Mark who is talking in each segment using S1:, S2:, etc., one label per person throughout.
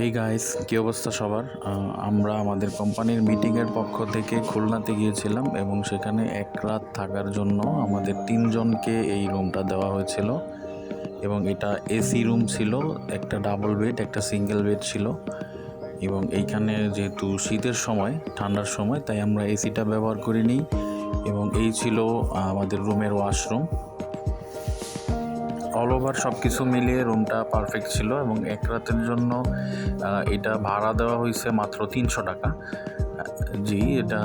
S1: এই গাইস, কী অবস্থা সবার? আমরা আমাদের কোম্পানির মিটিংয়ের পক্ষ থেকে খুলনাতে গিয়েছিলাম এবং সেখানে এক রাত থাকার জন্য আমাদের 3 জনকে এই রুমটা দেওয়া হয়েছিল। এবং এটা এসি রুম ছিল, একটা ডাবল বেড, একটা সিঙ্গেল বেড ছিল। এবং এইখানে যেহেতু শীতের সময়, ঠান্ডার সময়, তাই আমরা এসিটা ব্যবহার করিনি। এবং এই ছিল আমাদের রুমের ওয়াশরুম। অল ওভার সব কিছু মিলিয়ে রুমটা পারফেক্ট ছিল এবং এক রাতের জন্য এটা ভাড়া দেওয়া হয়েছে মাত্র 300 টাকা। জি, এটা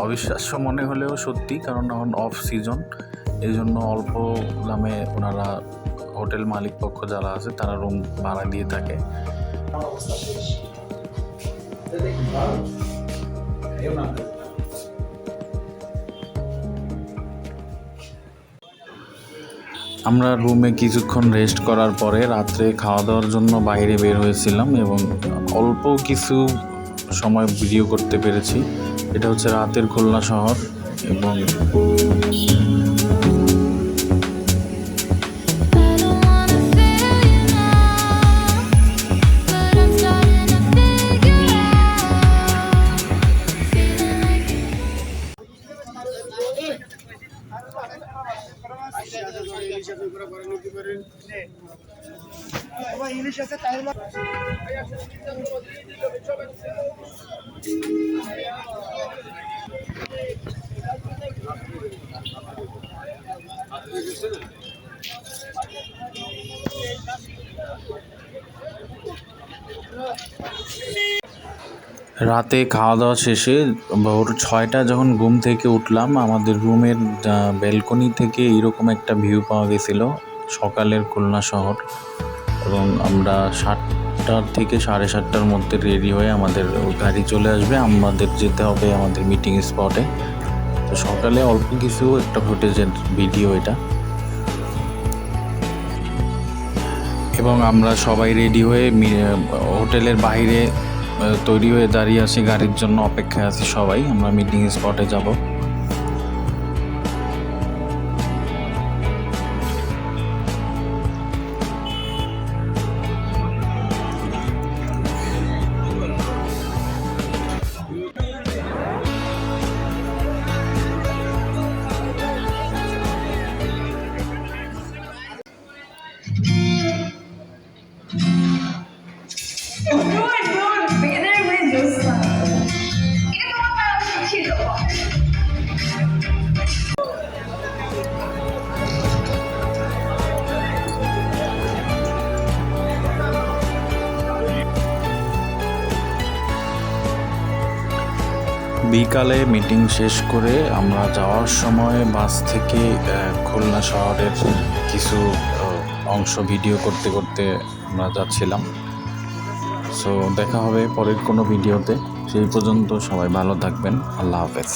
S1: অবিশ্বাস্য মনে হলেও সত্যি, কারণ এখন অফ সিজন, এই জন্য অল্প দামে ওনারা হোটেল মালিক পক্ষ যারা আছে তারা রুম ভাড়া দিয়ে থাকে। আমরা রুমে কিছুক্ষণ রেস্ট করার পরে রাত্রে খাওয়া দাওয়ার জন্য বাইরে বের হয়েছিলাম এবং অল্প কিছু সময় ভিডিও করতে পেরেছি। এটা হচ্ছে রাতের খুলনা শহর। এবং
S2: ইংলিশ আছে তাই
S1: রাতে খাওয়া দাওয়া শেষে ভোর 6টা যখন ঘুম থেকে উঠলাম, আমাদের রুমের ব্যালকনি থেকে এরকম একটা ভিউ পাওয়া গেছিল সকালের খুলনা শহর। এবং আমরা 7টা থেকে 7:30টার মধ্যে রেডি হয়ে আমাদের গাড়ি চলে আসবে, আমাদের যেতে হবে আমাদের মিটিং স্পটে। তো সকালে অল্প কিছু একটা ফুটেজের ভিডিও এটা। এবং আমরা সবাই রেডি হয়ে হোটেলের বাইরে তৈরি হয়ে দাঁড়িয়ে আছি, গাড়ির জন্য অপেক্ষায় আছি সবাই, আমরা মিটিং স্পটে যাব। বিকালে মিটিং শেষ করে আমরা যাওয়ার সময় বাস থেকে খুলনা শহরের কিছু অংশ ভিডিও করতে করতে আমরা যাচ্ছিলাম। সো দেখা হবে পরের কোনো ভিডিওতে। সেই পর্যন্ত সবাই ভালো থাকবেন। আল্লাহ হাফেজ।